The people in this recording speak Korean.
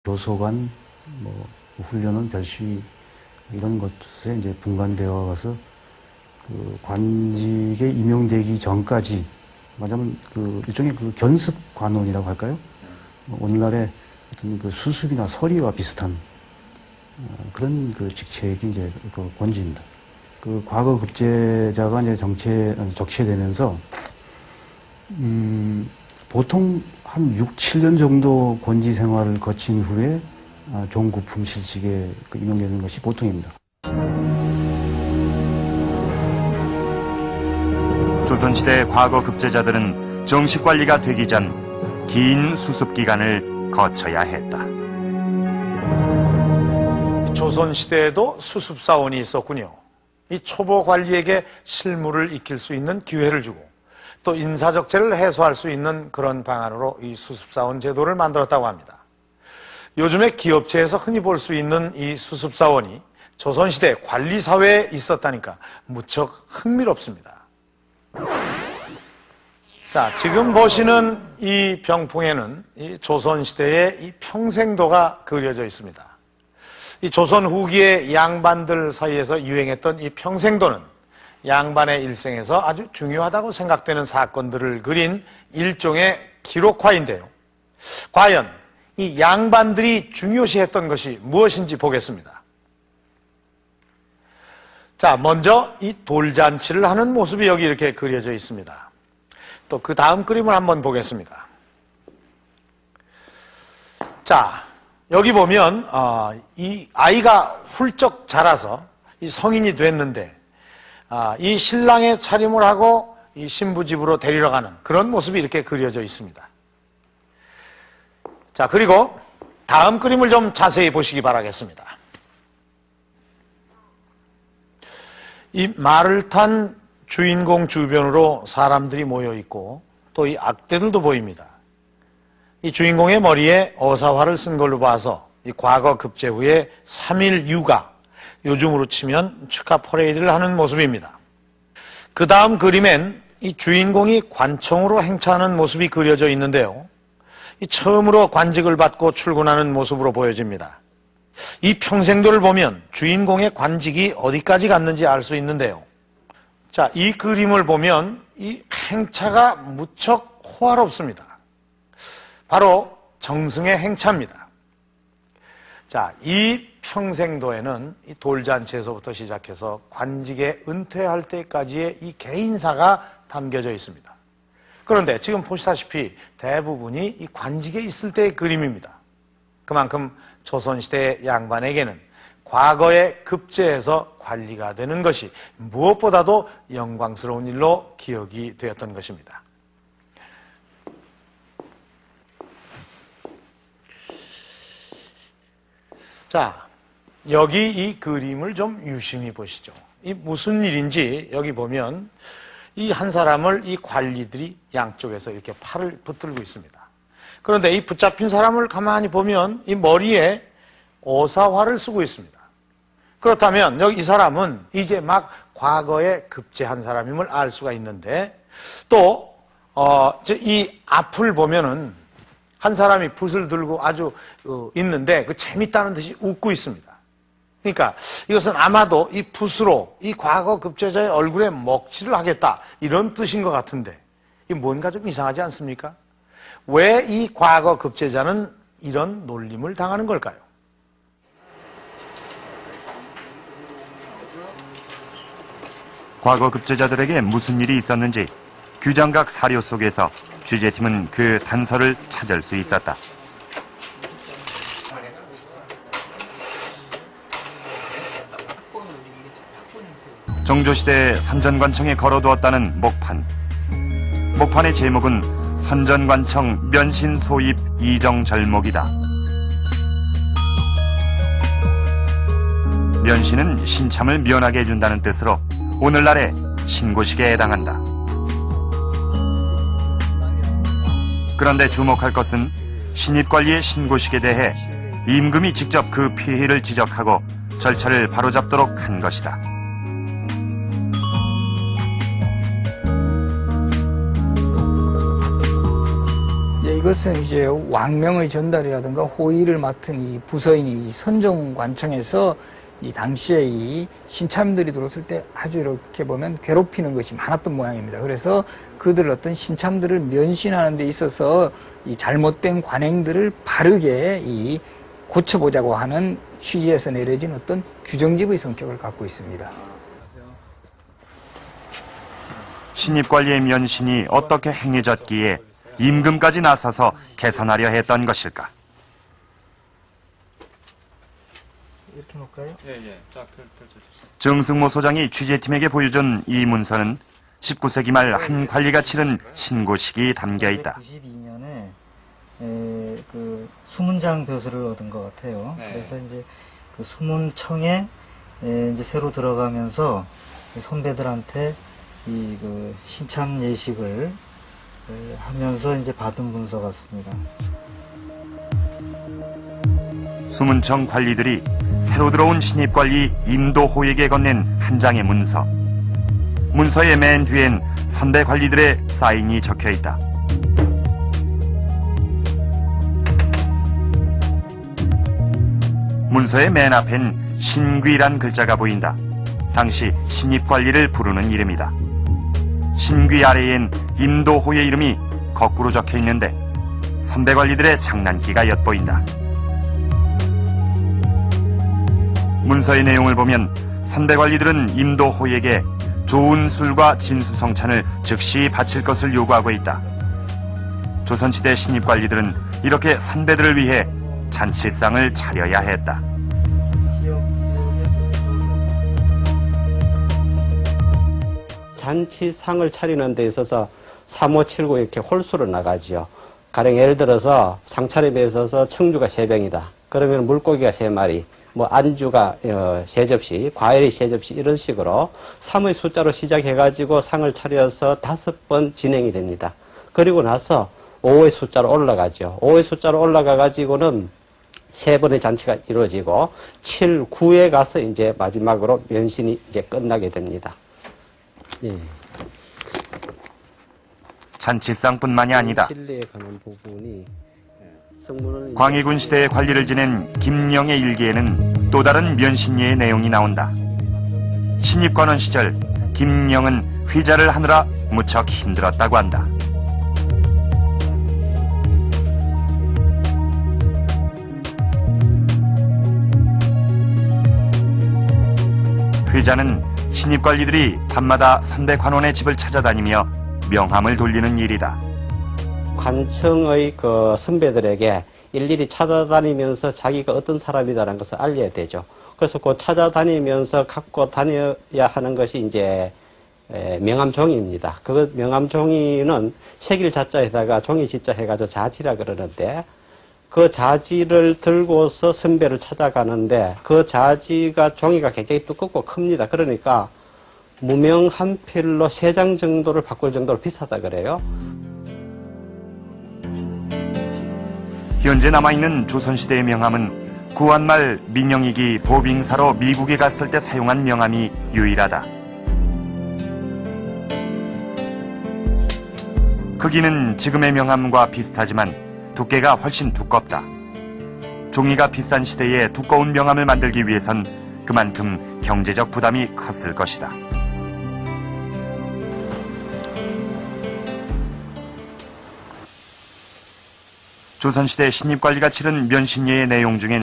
도서관, 뭐 훈련원, 별시 이런 것에 이제 분관되어 가서 그 관직에 임용되기 전까지 말하자면 그 일종의 그 견습 관원이라고 할까요? 오늘날의 어떤 그 수습이나 서리와 비슷한 그런 그 직책이 이제 그 권지입니다. 그 과거 급제자가 이제 적체되면서 보통 한 6, 7년 정도 권지 생활을 거친 후에 종구품 실직에 임용되는 것이 보통입니다. 조선시대 과거 급제자들은 정식 관리가 되기 전 긴 수습 기간을 거쳐야 했다. 조선시대에도 수습사원이 있었군요. 이 초보 관리에게 실무를 익힐 수 있는 기회를 주고 또 인사적체를 해소할 수 있는 그런 방안으로 이 수습사원 제도를 만들었다고 합니다. 요즘에 기업체에서 흔히 볼 수 있는 이 수습사원이 조선시대 관리사회에 있었다니까 무척 흥미롭습니다. 자, 지금 보시는 이 병풍에는 이 조선시대의 이 평생도가 그려져 있습니다. 이 조선 후기의 양반들 사이에서 유행했던 이 평생도는 양반의 일생에서 아주 중요하다고 생각되는 사건들을 그린 일종의 기록화인데요. 과연 이 양반들이 중요시했던 것이 무엇인지 보겠습니다. 자, 먼저 이 돌잔치를 하는 모습이 여기 이렇게 그려져 있습니다. 또 그 다음 그림을 한번 보겠습니다. 자, 여기 보면 이 아이가 훌쩍 자라서 이 성인이 됐는데 이 신랑의 차림을 하고 이 신부 집으로 데리러 가는 그런 모습이 이렇게 그려져 있습니다. 자, 그리고 다음 그림을 좀 자세히 보시기 바라겠습니다. 이 말을 탄 주인공 주변으로 사람들이 모여 있고 또 이 악대들도 보입니다. 이 주인공의 머리에 어사화를 쓴 걸로 봐서 이 과거 급제 후에 3일 유가, 요즘으로 치면 축하 퍼레이드를 하는 모습입니다. 그 다음 그림엔 이 주인공이 관청으로 행차하는 모습이 그려져 있는데요. 이 처음으로 관직을 받고 출근하는 모습으로 보여집니다. 이 평생도를 보면 주인공의 관직이 어디까지 갔는지 알 수 있는데요. 자, 이 그림을 보면 이 행차가 무척 호화롭습니다. 바로 정승의 행차입니다. 자, 이 평생도에는 이 돌잔치에서부터 시작해서 관직에 은퇴할 때까지의 이 개인사가 담겨져 있습니다. 그런데 지금 보시다시피 대부분이 이 관직에 있을 때의 그림입니다. 그만큼 조선시대 양반에게는 과거에 급제해서 관리가 되는 것이 무엇보다도 영광스러운 일로 기억이 되었던 것입니다. 자, 여기 이 그림을 좀 유심히 보시죠. 이 무슨 일인지 여기 보면 이 한 사람을 이 관리들이 양쪽에서 이렇게 팔을 붙들고 있습니다. 그런데 이 붙잡힌 사람을 가만히 보면 이 머리에 어사화를 쓰고 있습니다. 그렇다면 여기 이 사람은 이제 막 과거에 급제한 사람임을 알 수가 있는데 또 이 앞을 보면은 한 사람이 붓을 들고 아주 있는데 그 재밌다는 듯이 웃고 있습니다. 그러니까 이것은 아마도 이 붓으로 이 과거 급제자의 얼굴에 먹칠을 하겠다 이런 뜻인 것 같은데 이 뭔가 좀 이상하지 않습니까? 왜 이 과거 급제자는 이런 놀림을 당하는 걸까요? 과거 급제자들에게 무슨 일이 있었는지 규장각 사료 속에서 취재팀은 그 단서를 찾을 수 있었다. 정조시대 선전관청에 걸어두었다는 목판. 목판의 제목은 선전관청 면신소입 이정절목이다. 면신은 신참을 면하게 해준다는 뜻으로 오늘날의 신고식에 해당한다. 그런데 주목할 것은 신입관리의 신고식에 대해 임금이 직접 그 피해를 지적하고 절차를 바로잡도록 한 것이다. 이것은 이제 왕명의 전달이라든가 호의를 맡은 이 부서인 이 선종관청에서 이 당시에 이 신참들이 들어왔을 때 아주 이렇게 보면 괴롭히는 것이 많았던 모양입니다. 그래서 그들 어떤 신참들을 면신하는 데 있어서 이 잘못된 관행들을 바르게 이 고쳐보자고 하는 취지에서 내려진 어떤 규정집의 성격을 갖고 있습니다. 신입관리의 면신이 어떻게 행해졌기에 임금까지 나서서 개선하려 했던 것일까? 이렇게 놓을까요? 예. 쫙 펼쳐주세요. 정승모 소장이 취재팀에게 보여준 이 문서는 19세기 말 한 관리가 치른 신고식이 담겨 있다. 1992년에 그 수문장 벼슬을 얻은 것 같아요. 네. 그래서 이제 그 수문청에 이제 새로 들어가면서 선배들한테 이 그 신참 예식을 하면서 이제 받은 문서 같습니다. 수문청 관리들이 새로 들어온 신입관리 임도호에게 건넨 한 장의 문서. 문서의 맨 뒤엔 선배 관리들의 사인이 적혀 있다. 문서의 맨 앞엔 신귀란 글자가 보인다. 당시 신입관리를 부르는 이름이다. 신귀 아래엔 임도호의 이름이 거꾸로 적혀 있는데 선배 관리들의 장난기가 엿보인다. 문서의 내용을 보면 선배 관리들은 임도호에게 좋은 술과 진수성찬을 즉시 바칠 것을 요구하고 있다. 조선시대 신입 관리들은 이렇게 선배들을 위해 잔치상을 차려야 했다. 잔치상을 차리는 데 있어서 3579 이렇게 홀수로 나가지요. 가령 예를 들어서 상차림에 있어서 청주가 3병이다. 그러면 물고기가 3마리, 뭐 안주가 3접시, 과일이 3접시 이런 식으로 3의 숫자로 시작해가지고 상을 차려서 5번 진행이 됩니다. 그리고 나서 5의 숫자로 올라가죠. 5의 숫자로 올라가가지고는 3번의 잔치가 이루어지고 7, 9에 가서 이제 마지막으로 면신이 이제 끝나게 됩니다. 예. 잔치상뿐만이 아니다. 신뢰에 관한 부분이 성문은 광해군 시대의 관리를 지낸 김영의 일기에는 또 다른 면신예의 내용이 나온다. 신입관원 시절 김영은 휘자를 하느라 무척 힘들었다고 한다. 휘자는 신입관리들이 밤마다 선배 관원의 집을 찾아다니며 명함을 돌리는 일이다. 관청의 그 선배들에게 일일이 찾아다니면서 자기가 어떤 사람이다라는 것을 알려야 되죠. 그래서 그 찾아다니면서 갖고 다녀야 하는 것이 이제 명함종이입니다. 그 명함종이는 새길 자자에다가 종이 지자 해가지고 자지라 그러는데 그 자지를 들고서 선배를 찾아가는데 그 자지가 종이가 굉장히 두껍고 큽니다. 그러니까 무명 한 필로 3장 정도를 바꿀 정도로 비싸다 그래요. 현재 남아있는 조선시대의 명함은 구한말 민영이기 보빙사로 미국에 갔을 때 사용한 명함이 유일하다. 크기는 지금의 명함과 비슷하지만 두께가 훨씬 두껍다. 종이가 비싼 시대에 두꺼운 명함을 만들기 위해선 그만큼 경제적 부담이 컸을 것이다. 조선시대 신입관리가 치른 면신예의 내용 중엔